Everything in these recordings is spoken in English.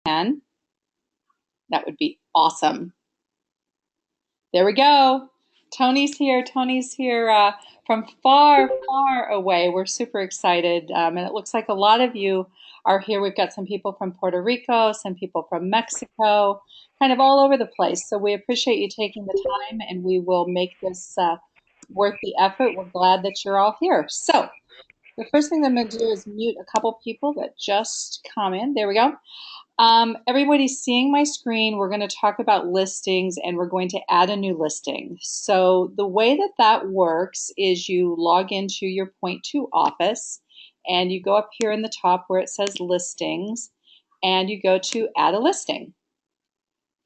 can, that would be awesome. There we go. Tony's here from far, far away. We're super excited. And it looks like a lot of you are here. We've got some people from Puerto Rico, some people from Mexico, kind of all over the place. So we appreciate you taking the time, and we will make this worth the effort. We're glad that you're all here. So the first thing that I'm going to do is mute a couple people that just come in. There we go. Everybody's seeing my screen. We're going to talk about listings, and we're going to add a new listing. So the way that that works is you log into your Point2 office, and you go up here in the top where it says listings, and you go to add a listing.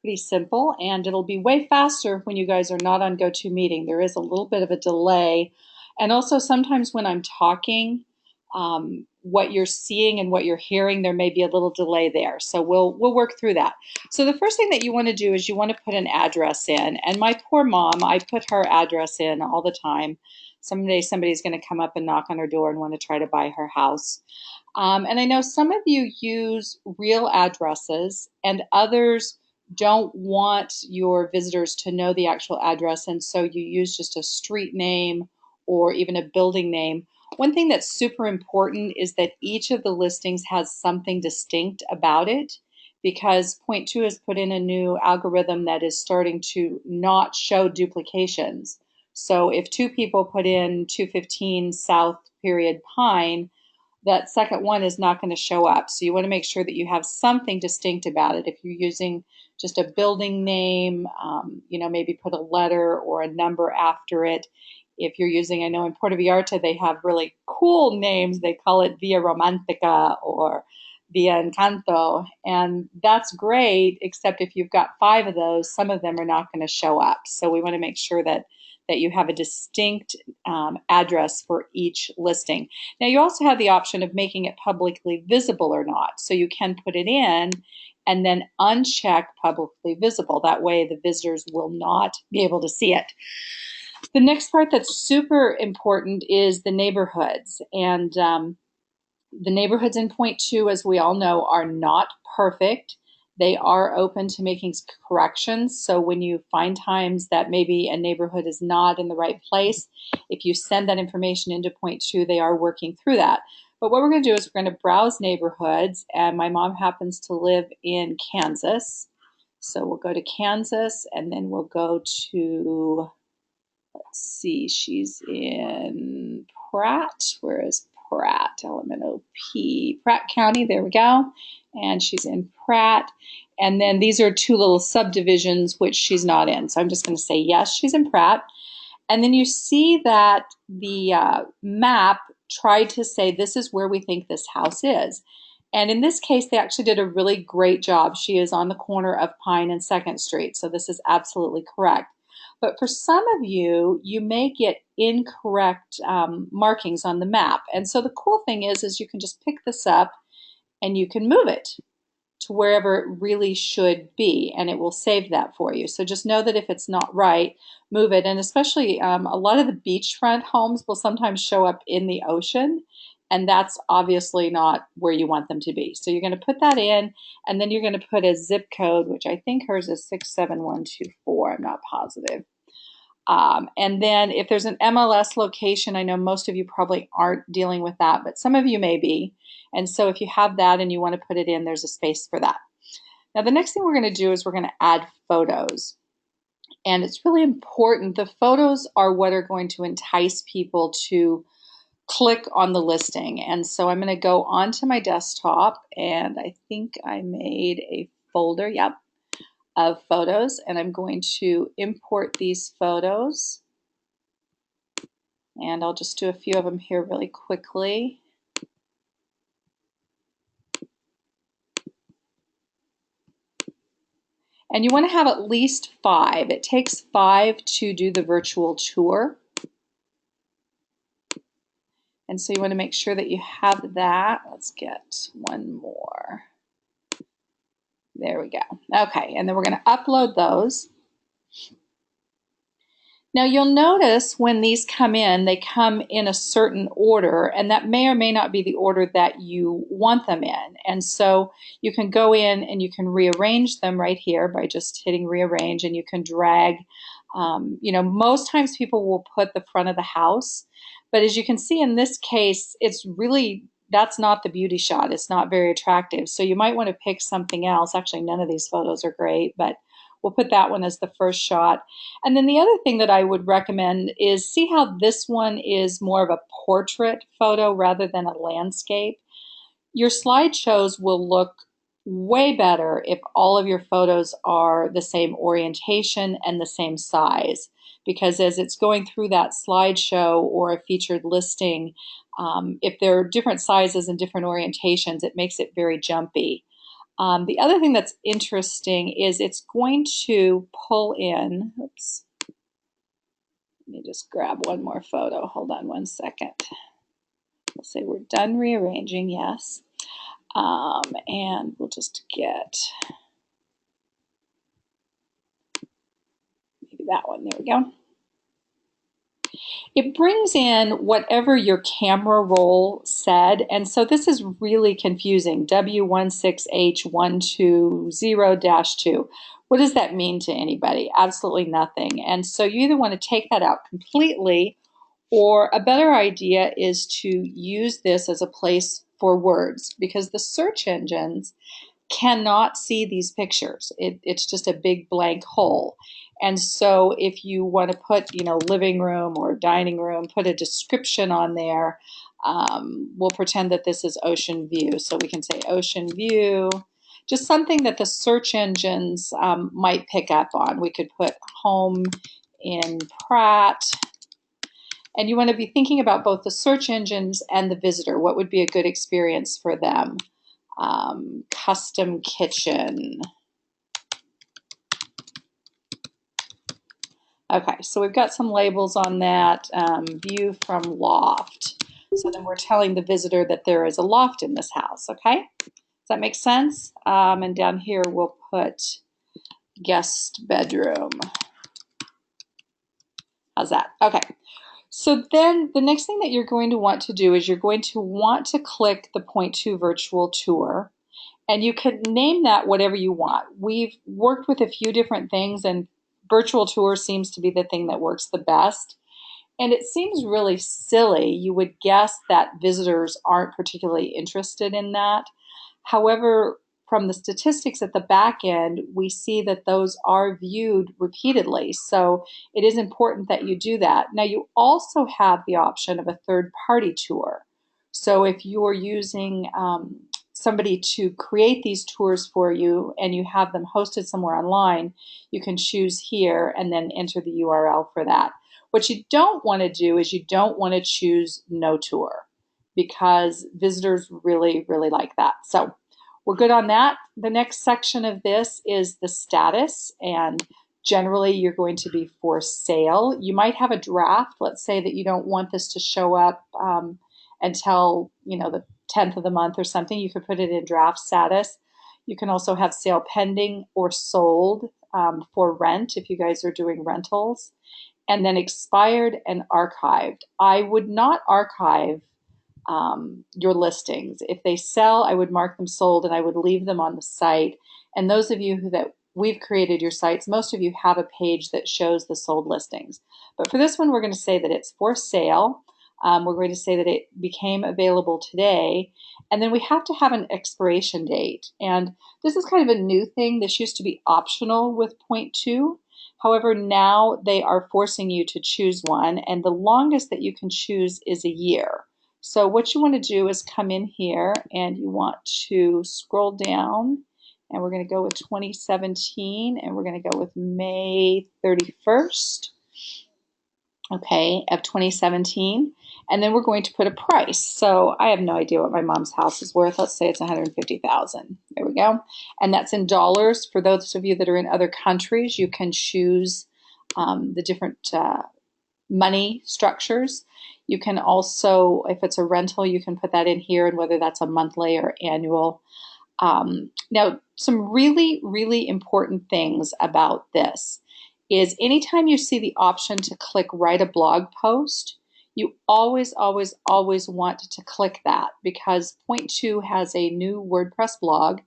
Pretty simple, and it'll be way faster when you guys are not on GoToMeeting. There is a little bit of a delay, and also sometimes when I'm talking, what you're seeing and what you're hearing, there may be a little delay there. So we'll work through that. So the first thing that you want to do is you want to put an address in. And my poor mom, I put her address in all the time. Someday somebody's going to come up and knock on her door and want to try to buy her house. And I know some of you use real addresses, and others don't want your visitors to know the actual address, and so you use just a street name or even a building name. One thing that's super important is that each of the listings has something distinct about it, because Point2 has put in a new algorithm that is starting to not show duplications. So if two people put in 215 South period Pine, that second one is not going to show up. So you want to make sure that you have something distinct about it. If you're using just a building name, maybe put a letter or a number after it. If you're using, I know in Puerto Vallarta, they have really cool names. They call it Via Romantica or Via Encanto. And that's great, except if you've got 5 of those, some of them are not going to show up. So we want to make sure that you have a distinct address for each listing. Now you also have the option of making it publicly visible or not. So you can put it in and then uncheck publicly visible. That way the visitors will not be able to see it. The next part that's super important is the neighborhoods. And the neighborhoods in Point2, as we all know, are not perfect. They are open to making corrections. So when you find times that maybe a neighborhood is not in the right place, if you send that information into Point2, they are working through that. But what we're going to do is we're going to browse neighborhoods, and my mom happens to live in Kansas. So we'll go to Kansas, and then we'll go to, let's see, she's in Pratt. Where is Pratt? L-M-N-O-P. Pratt County, there we go. And she's in Pratt. And then these are 2 little subdivisions which she's not in. So I'm just going to say yes, she's in Pratt. And then you see that the map tried to say this is where we think this house is. And in this case, they actually did a really great job. She is on the corner of Pine and 2nd Street. So this is absolutely correct. But for some of you, you may get incorrect markings on the map. And so the cool thing is you can just pick this up and you can move it to wherever it really should be, and it will save that for you. So just know that if it's not right, move it. And especially a lot of the beachfront homes will sometimes show up in the ocean, and that's obviously not where you want them to be. So you're going to put that in, and then you're going to put a zip code, which I think hers is 67124. I'm not positive. And then if there's an MLS location, I know most of you probably aren't dealing with that, but some of you may be. And so if you have that and you want to put it in, there's a space for that. Now the next thing we're going to do is we're going to add photos. And it's really important. The photos are what are going to entice people to click on the listing. And so I'm going to go onto my desktop, and I think I made a folder. Yep. Of photos, and I'm going to import these photos, and I'll just do a few of them here really quickly. And you want to have at least 5. It takes 5 to do the virtual tour, and so you want to make sure that you have that. Let's get one more. There we go. Okay, and then we're going to upload those. Now you'll notice when these come in, they come in a certain order, and that may or may not be the order that you want them in. And so you can go in and you can rearrange them right here by just hitting rearrange, and you can drag. Most times people will put the front of the house, but as you can see in this case, it's really, that's not the beauty shot. It's not very attractive. So you might want to pick something else. Actually, none of these photos are great, but we'll put that one as the first shot. And then the other thing that I would recommend is see how this one is more of a portrait photo rather than a landscape. Your slideshows will look way better if all of your photos are the same orientation and the same size, because as it's going through that slideshow or a featured listing, if there are different sizes and different orientations, it makes it very jumpy. The other thing that's interesting is it's going to pull in, oops, let me just grab one more photo. Hold on one second. We'll say we're done rearranging, yes. And we'll just get maybe that one. There we go. It brings in whatever your camera roll said, and so this is really confusing. W16H120-2. What does that mean to anybody? Absolutely nothing. And so you either want to take that out completely, or a better idea is to use this as a place for words, because the search engines cannot see these pictures. It's just a big blank hole. And so if you want to put, living room or dining room, put a description on there. We'll pretend that this is ocean view. So we can say ocean view, just something that the search engines might pick up on. We could put home in Pratt. And you want to be thinking about both the search engines and the visitor. What would be a good experience for them? Custom kitchen. Okay, so we've got some labels on that. View from loft. So then we're telling the visitor that there is a loft in this house, okay? Does that make sense? And down here we'll put guest bedroom. How's that? Okay. So then the next thing that you're going to want to do is you're going to want to click the Point 2 virtual tour, and you can name that whatever you want. We've worked with a few different things, and virtual tour seems to be the thing that works the best. And it seems really silly. You would guess that visitors aren't particularly interested in that. However, from the statistics at the back end, we see that those are viewed repeatedly. So it is important that you do that. Now, you also have the option of a third-party tour. So if you're using somebody to create these tours for you and you have them hosted somewhere online, you can choose here and then enter the URL for that. What you don't want to do is you don't want to choose no tour, because visitors really, really like that. So we're good on that. The next section of this is the status, and generally you're going to be for sale. You might have a draft. Let's say that you don't want this to show up until the 10th of the month or something. You could put it in draft status. You can also have sale pending or sold for rent if you guys are doing rentals. And then expired and archived. I would not archive your listings. If they sell, I would mark them sold and I would leave them on the site. And those of you that we've created your sites, most of you have a page that shows the sold listings. But for this one, we're going to say that it's for sale. We're going to say that it became available today. And then we have to have an expiration date. And this is kind of a new thing. This used to be optional with Point 2. However, now they are forcing you to choose one, and the longest that you can choose is a year. So what you want to do is come in here and you want to scroll down, and we're going to go with 2017, and we're going to go with May 31st, okay, of 2017. And then we're going to put a price. So I have no idea what my mom's house is worth. Let's say it's $150,000. There we go. And that's in dollars. For those of you that are in other countries, you can choose the different money structures. You can also, if it's a rental, you can put that in here, and whether that's a monthly or annual. Now, some really, really important things about this is anytime you see the option to click write a blog post, you always, always, always want to click that, because Point 2 has a new WordPress blog,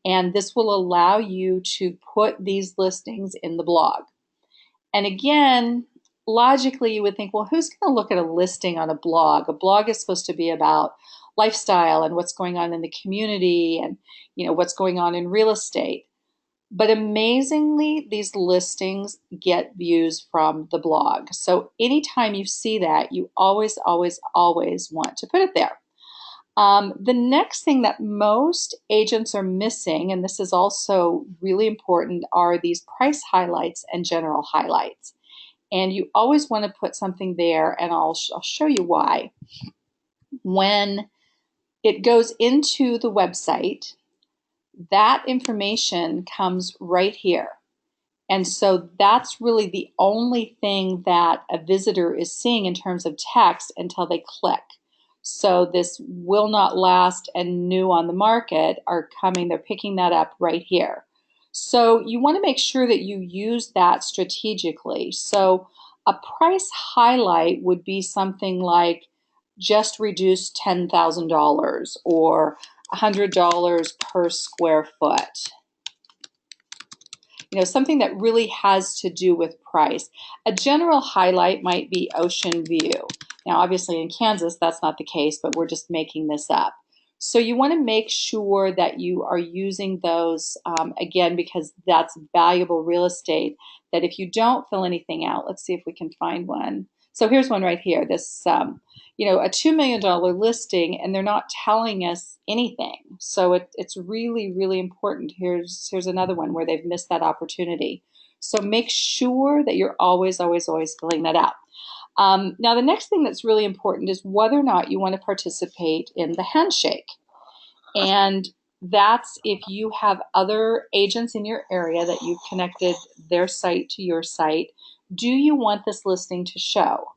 and this will allow you to put these listings in the blog. And again, logically, you would think, well, who's going to look at a listing on a blog? A blog is supposed to be about lifestyle and what's going on in the community and what's going on in real estate. But amazingly, these listings get views from the blog. So anytime you see that, you always, always, always want to put it there. The next thing that most agents are missing, and this is also really important, are these price highlights and general highlights. And you always want to put something there, and I'll show you why. When it goes into the website, that information comes right here. And so that's really the only thing that a visitor is seeing in terms of text until they click. So this will not last and new on the market are coming, they're picking that up right here. So you want to make sure that you use that strategically. So a price highlight would be something like just reduce $10,000 or $100 per square foot. Something that really has to do with price. A general highlight might be ocean view. Now, obviously in Kansas, that's not the case, but we're just making this up. So you want to make sure that you are using those, again, because that's valuable real estate, that if you don't fill anything out, let's see if we can find one. So here's one right here, this, a $2 million listing, and they're not telling us anything. So it's really, really important. Here's another one where they've missed that opportunity. So make sure that you're always, always, always filling that out. Now, the next thing that's really important is whether or not you want to participate in the handshake. And that's if you have other agents in your area that you've connected their site to your site. Do you want this listing to show?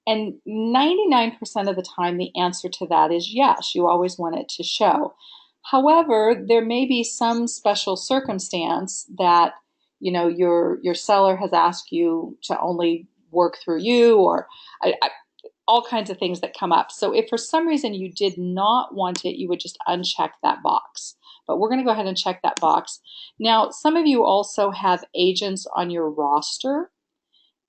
And 99% of the time, the answer to that is yes, you always want it to show. However, there may be some special circumstance that your seller has asked you to only work through you, or all kinds of things that come up. So if for some reason you did not want it, you would just uncheck that box. But we're going to go ahead and check that box. Now, some of you also have agents on your roster,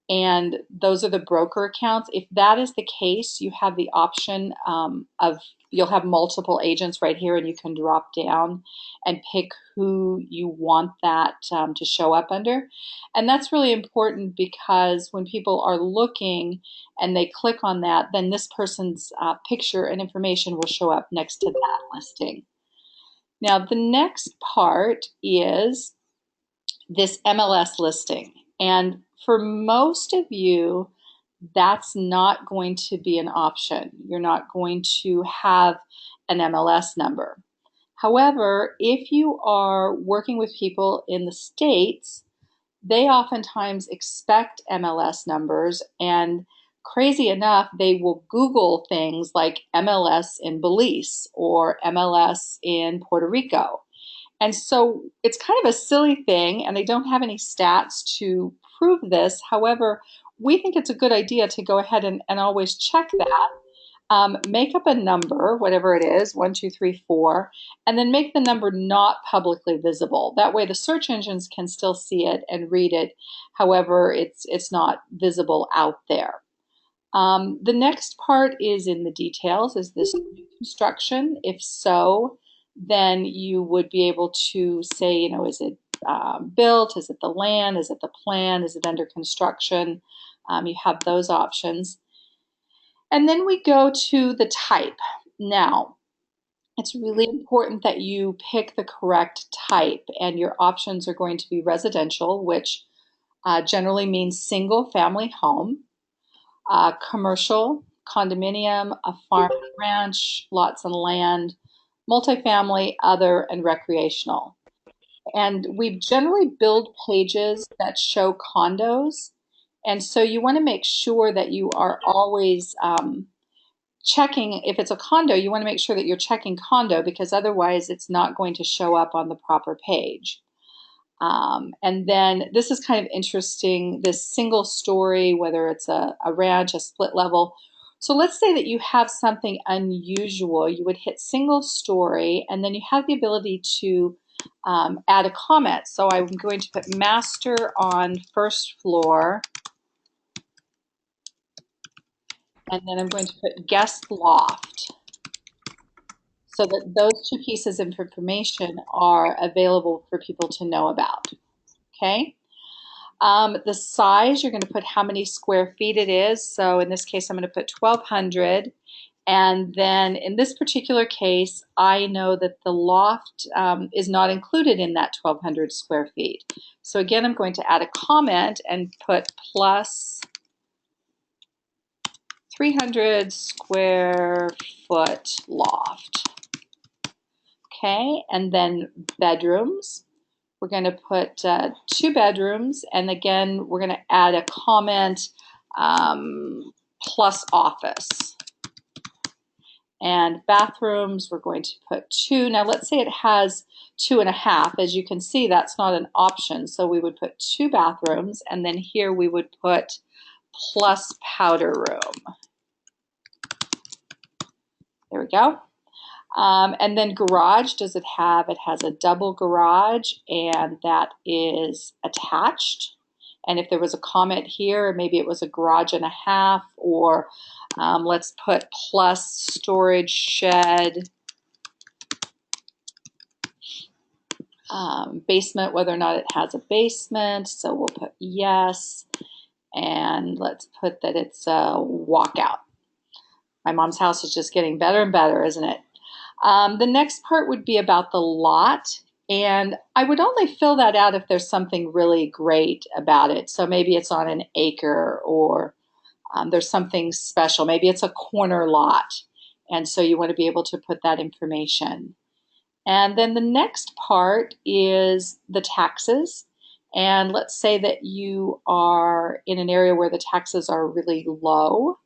and those are the broker accounts. If that is the case, you have the option you'll have multiple agents right here, and you can drop down and pick who you want that to show up under. And that's really important, because when people are looking and they click on that, then this person's picture and information will show up next to that listing. Now, the next part is this MLS listing. And for most of you, that's not going to be an option. You're not going to have an MLS number. However, if you are working with people in the States, they oftentimes expect MLS numbers, and crazy enough, they will Google things like MLS in Belize or MLS in Puerto Rico. And so it's kind of a silly thing, and they don't have any stats to prove this. However, we think it's a good idea to go ahead and always check that. Make up a number, whatever it is, 1, 2, 3, 4, and then make the number not publicly visible. That way the search engines can still see it and read it. However, it's not visible out there. The next part is in the details. Is this new construction? If so, then you would be able to say, is it built? Is it the land? Is it the plan? Is it under construction? You have those options. And then we go to the type. Now, it's really important that you pick the correct type, and your options are going to be residential, which generally means single family home, commercial, condominium, a farm and ranch, lots of land, multifamily, other, and recreational. And we generally build pages that show condos. And so you want to make sure that you are always checking. If it's a condo, you want to make sure that you're checking condo, because otherwise it's not going to show up on the proper page. And then this is kind of interesting, this single story, whether it's a ranch, a split level. So let's say that you have something unusual. You would hit single story, and then you have the ability to add a comment. So I'm going to put master on first floor, and then I'm going to put guest loft, so that those two pieces of information are available for people to know about. Okay. The size, you're going to put how many square feet it is. So in this case, I'm going to put 1,200. And then in this particular case, I know that the loft is not included in that 1,200 square feet. So again, I'm going to add a comment and put plus 300 square foot loft. Okay, and then bedrooms. We're going to put 2 bedrooms, and again, we're going to add a comment plus office. And bathrooms, we're going to put 2. Now, let's say it has 2.5. As you can see, that's not an option. So we would put 2 bathrooms, and then here we would put plus powder room. There we go. And then garage, does it have? It has a double garage, and that is attached. And if there was a comment here, maybe it was a garage and a half, or let's put plus storage shed, basement, whether or not it has a basement. So we'll put yes, and let's put that it's a walkout. My mom's house is just getting better and better, isn't it? The next part would be about the lot, and I would only fill that out if there's something really great about it. So maybe it's on an acre, or there's something special. Maybe it's a corner lot, and so you want to be able to put that information. And then the next part is the taxes. And let's say that you are in an area where the taxes are really low.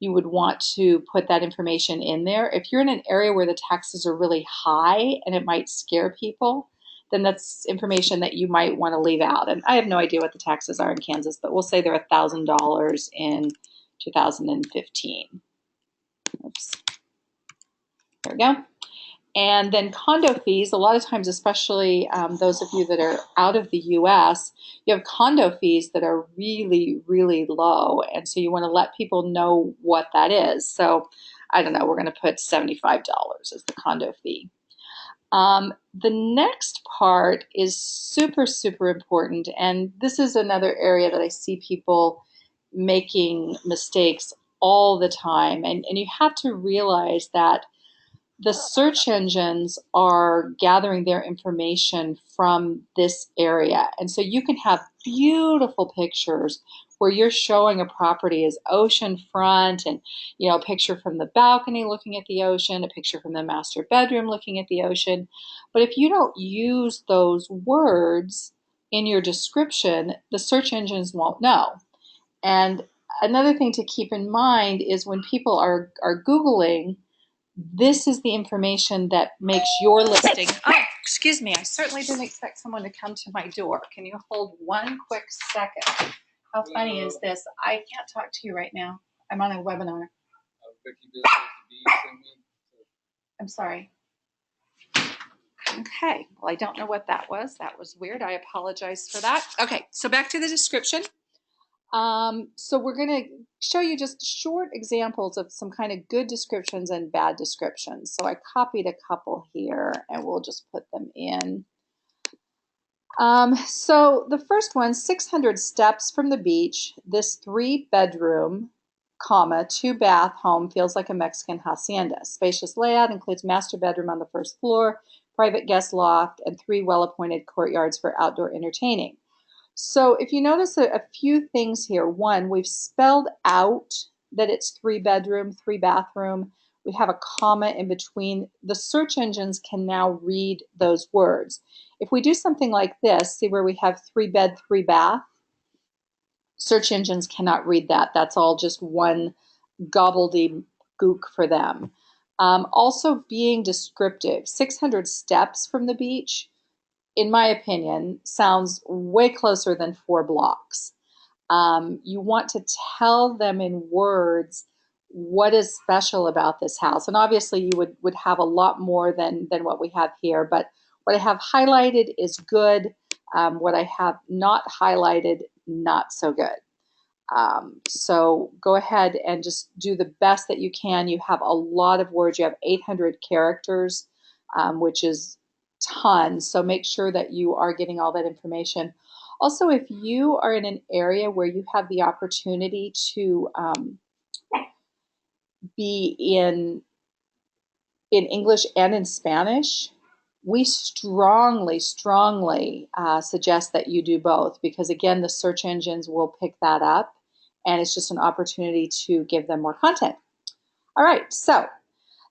You would want to put that information in there. If you're in an area where the taxes are really high and it might scare people, then that's information that you might want to leave out. And I have no idea what the taxes are in Kansas, but we'll say they're $1,000 in 2015. Oops. There we go. And then condo fees, a lot of times, especially those of you that are out of the US, you have condo fees that are really, really low. And so you want to let people know what that is. So I don't know, we're going to put $75 as the condo fee. The next part is super, super important. And this is another area that I see people making mistakes all the time. And you have to realize that the search engines are gathering their information from this area. And so you can have beautiful pictures where you're showing a property as ocean front, and a picture from the balcony looking at the ocean, a picture from the master bedroom looking at the ocean. But if you don't use those words in your description, the search engines won't know. And another thing to keep in mind is when people are Googling, this is the information that makes your listing. Oh, excuse me. I certainly didn't expect someone to come to my door. Can you hold one quick second? How funny is this? I can't talk to you right now. I'm on a webinar. I'm sorry. Okay. Well, I don't know what that was. That was weird. I apologize for that. Okay. So back to the description. So we're going to show you just short examples of some kind of good descriptions and bad descriptions. So I copied a couple here, and we'll just put them in. So the first one, 600 steps from the beach, this 3-bedroom, 2-bath home feels like a Mexican hacienda. Spacious layout, includes master bedroom on the first floor, private guest loft, and 3 well-appointed courtyards for outdoor entertaining. So if you notice a few things here, one, we've spelled out that it's 3-bedroom, 3-bathroom. We have a comma in between. The search engines can now read those words. If we do something like this, see where we have 3-bed, 3-bath, search engines cannot read that. That's all just one gobbledygook for them. Also being descriptive, 600 steps from the beach. in my opinion, sounds way closer than 4 blocks. You want to tell them in words what is special about this house. And obviously you would have a lot more than what we have here, but what I have highlighted is good. What I have not highlighted, not so good. So go ahead and just do the best that you can. You have a lot of words. You have 800 characters, which is tons. So make sure that you are getting all that information. Also, if you are in an area where you have the opportunity to be in English and in Spanish, we strongly, strongly suggest that you do both because, again, the search engines will pick that up and it's just an opportunity to give them more content. All right, so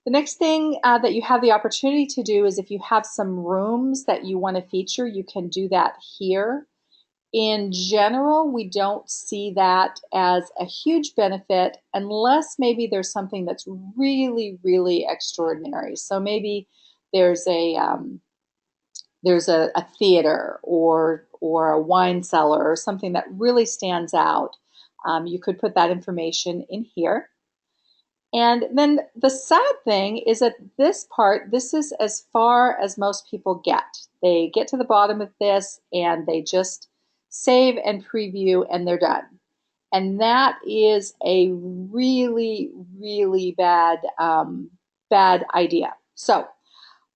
the next thing that you have the opportunity to do is if you have some rooms that you want to feature, you can do that here. In general, we don't see that as a huge benefit unless maybe there's something that's really, really extraordinary. So maybe there's a theater or a wine cellar or something that really stands out. You could put that information in here. And then the sad thing is that this part, this is as far as most people get. They get to the bottom of this and they just save and preview and they're done. And that is a really, really bad, bad idea. So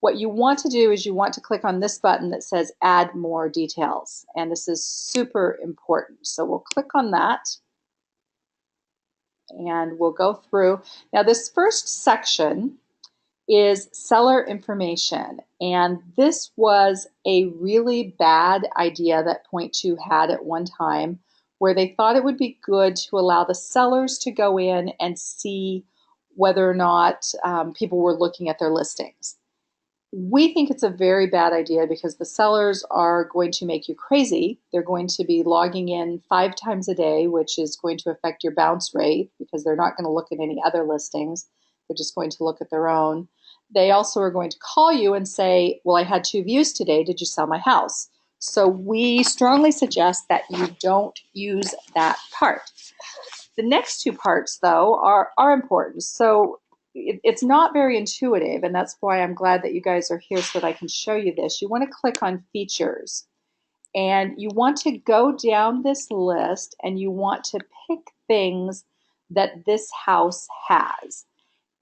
what you want to do is you want to click on this button that says add more details. And this is super important. So we'll click on that and we'll go through. Now this first section is seller information. And this was a really bad idea that Point2 had at one time where they thought it would be good to allow the sellers to go in and see whether or not people were looking at their listings. We think it's a very bad idea because the sellers are going to make you crazy. They're going to be logging in 5 times a day, which is going to affect your bounce rate because they're not going to look at any other listings. They're just going to look at their own. They also are going to call you and say, well, I had 2 views today. Did you sell my house? So we strongly suggest that you don't use that part. The next 2 parts, though, are important. So it's not very intuitive, and that's why I'm glad that you guys are here so that I can show you this. You want to click on features, and you want to go down this list, and you want to pick things that this house has.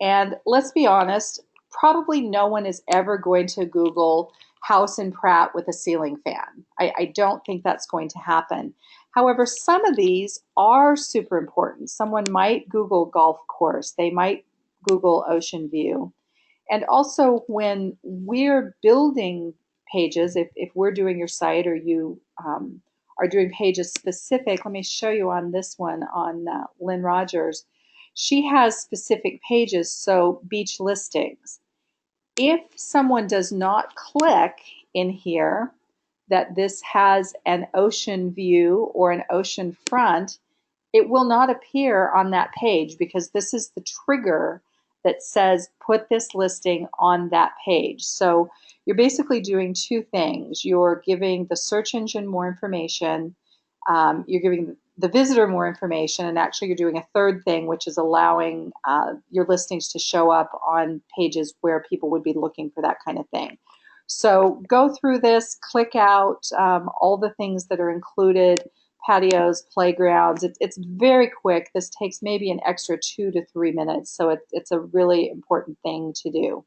And let's be honest, probably no one is ever going to Google house in Pratt with a ceiling fan. I don't think that's going to happen. However, some of these are super important. Someone might Google golf course. They might Google ocean view. And also when we're building pages, if we're doing your site or you are doing pages specific, let me show you on this one on Lynn Rogers. She has specific pages, so beach listings. If someone does not click in here that this has an ocean view or an ocean front, it will not appear on that page because this is the trigger that says put this listing on that page. So you're basically doing 2 things. You're giving the search engine more information, you're giving the visitor more information, and actually you're doing a third thing, which is allowing your listings to show up on pages where people would be looking for that kind of thing. So go through this, click out all the things that are included, patios, playgrounds. It's very quick. This takes maybe an extra 2 to 3 minutes, so it's a really important thing to do.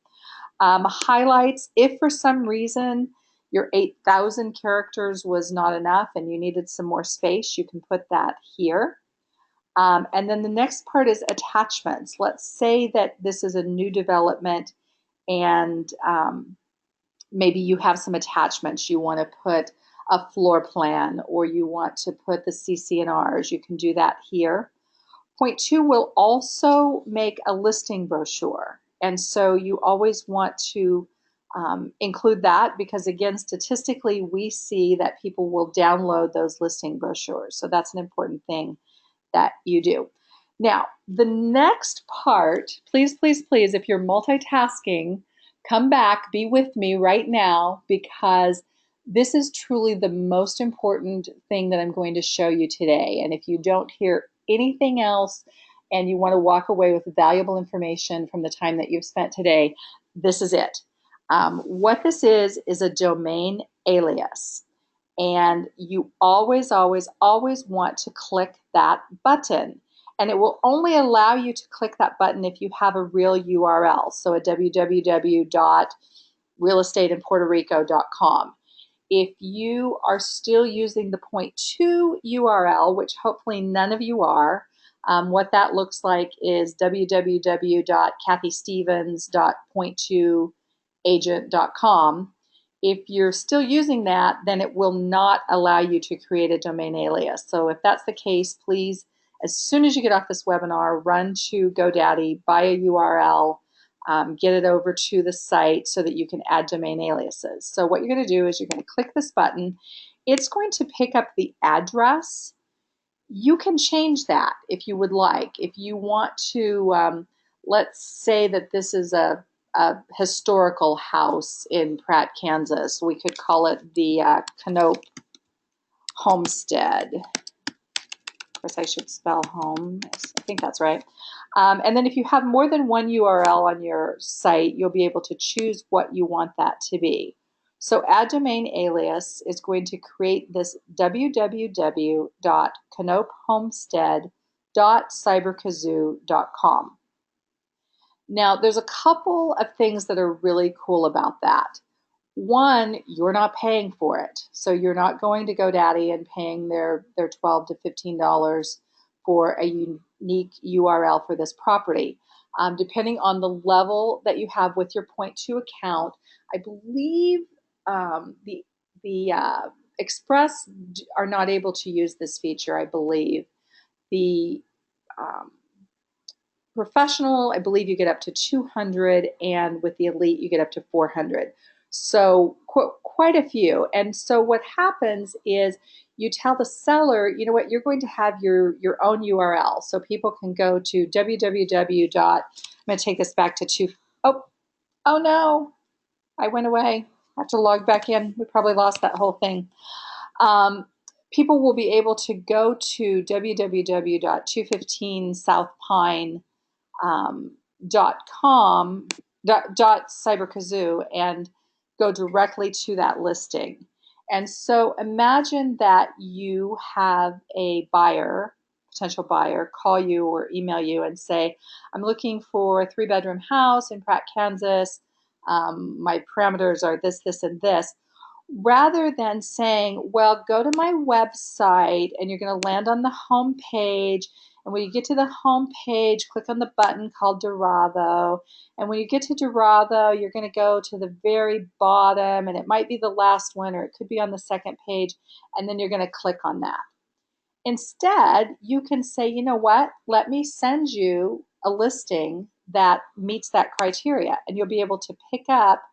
Highlights, if for some reason your 8,000 characters was not enough and you needed some more space, you can put that here. And then the next part is attachments. Let's say that this is a new development and maybe you have some attachments. You want to put a floor plan or you want to put the CC&Rs. You can do that here. Point2 will also make a listing brochure. And so you always want to include that because, again, statistically, we see that people will download those listing brochures. So that's an important thing that you do. Now, the next part, please, please, please, if you're multitasking, come back, be with me right now because This is truly the most important thing that I'm going to show you today. And if you don't hear anything else and you want to walk away with valuable information from the time that you've spent today, this is it. What this is a domain alias. And you always, always, always want to click that button. And it will only allow you to click that button if you have a real URL, so a www.realestateinpuertorico.com. If you are still using the .2 URL, which hopefully none of you are, what that looks like is www.kathystevens.point2agent.com. If you're still using that, then it will not allow you to create a domain alias. So if that's the case, please, as soon as you get off this webinar, run to GoDaddy, buy a URL, get it over to the site so that you can add domain aliases. So what you're going to do is you're going to click this button. It's going to pick up the address. You can change that if you would like. If you want to, let's say that this is a historical house in Pratt, Kansas. We could call it the Knope Homestead. Of course, I should spell home. I think that's right. And then if you have more than one URL on your site, you'll be able to choose what you want that to be. So add domain alias is going to create this www.knopehomestead.cyberkazoo.com. Now, there's a couple of things that are really cool about that. One, you're not paying for it. So you're not going to GoDaddy and paying their $12 to $15 for a unique URL for this property. Depending on the level that you have with your .2 account, I believe the Express are not able to use this feature, I believe. The Professional, I believe you get up to 200, and with the Elite, you get up to 400. So quite a few. And so what happens is you tell the seller, you know what, you're going to have your own URL. So people can go to www. I'm going to take this back to oh no, I went away. I have to log back in. We probably lost that whole thing. People will be able to go to www.215southpine.com .cyberkazoo and go directly to that listing. And so imagine that you have a buyer, potential buyer, call you or email you and say, I'm looking for a 3-bedroom house in Pratt, Kansas. My parameters are this, this, and this. Rather than saying, well, go to my website and you're going to land on the home page. And when you get to the home page, click on the button called Dorado. And when you get to Dorado, you're going to go to the very bottom, and it might be the last one, or it could be on the second page, and then you're going to click on that. Instead, you can say, you know what, let me send you a listing that meets that criteria, and you'll be able to pick up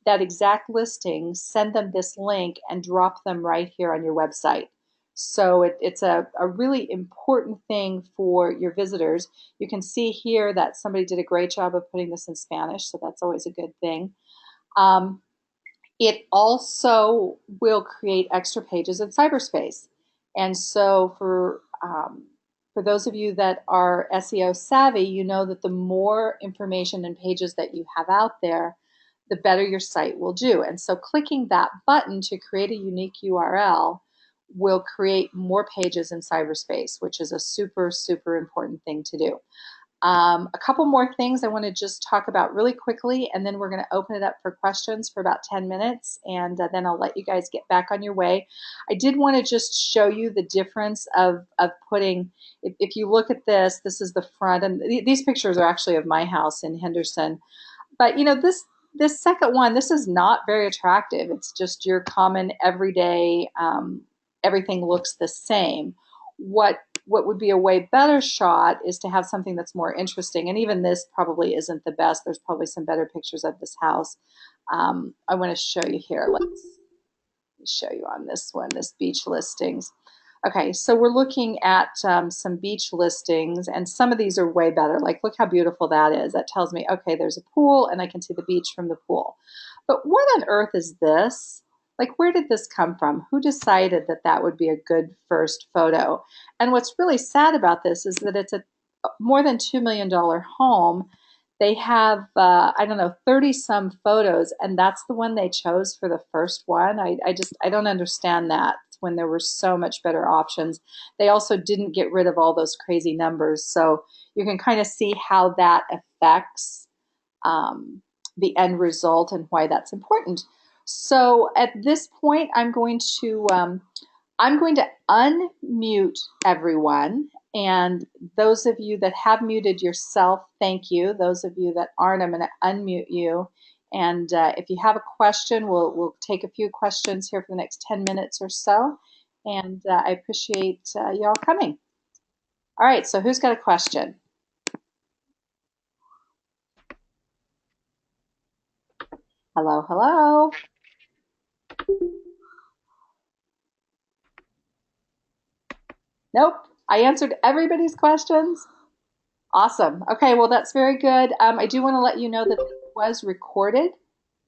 that exact listing, send them this link, and drop them right here on your website. So it's a really important thing for your visitors. You can see here that somebody did a great job of putting this in Spanish, so that's always a good thing. It also will create extra pages in cyberspace. And so for those of you that are SEO savvy, you know that the more information and pages that you have out there, the better your site will do. And so clicking that button to create a unique URL will create more pages in cyberspace, which is a super, super important thing to do. A couple more things I want to just talk about really quickly, and then we're going to open it up for questions for about 10 minutes, and then I'll let you guys get back on your way. I did want to just show you the difference of putting, if you look at this is the front, and these pictures are actually of my house in Henderson. But you know, this second one, this is not very attractive. It's just your common everyday, everything looks the same. What would be a way better shot is to have something that's more interesting. And even this probably isn't the best. There's probably some better pictures of this house. I want to show you here. Let's show you on this one, this beach listings. Okay, so we're looking at some beach listings, and some of these are way better. Like, look how beautiful that is. That tells me, okay, there's a pool, and I can see the beach from the pool. But what on earth is this? like, where did this come from? Who decided that that would be a good first photo? And what's really sad about this is that it's a more than $2 million home. They have, I don't know, 30 some photos, and that's the one they chose for the first one. I don't understand that when there were so much better options. They also didn't get rid of all those crazy numbers. So you can kind of see how that affects the end result and why that's important. So at this point, I'm going to unmute everyone. And those of you that have muted yourself, thank you. Those of you that aren't, I'm going to unmute you. And if you have a question, we'll take a few questions here for the next 10 minutes or so. And I appreciate you all coming. All right, so who's got a question? Hello, hello. Nope, I answered everybody's questions. Awesome. Okay, well, that's very good. I do want to let you know that this was recorded,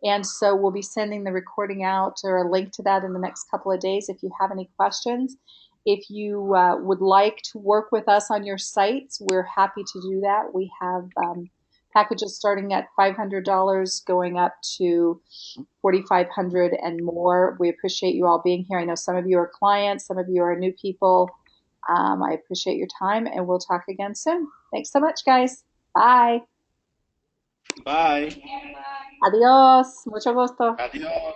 and so we'll be sending the recording out or a link to that in the next couple of days if you have any questions. If you would like to work with us on your sites, we're happy to do that. We have packages starting at $500 going up to $4,500 and more. We appreciate you all being here. I know some of you are clients, some of you are new people. I appreciate your time, and we'll talk again soon. Thanks so much, guys. Bye. Bye. Adios. Mucho gusto. Adiós.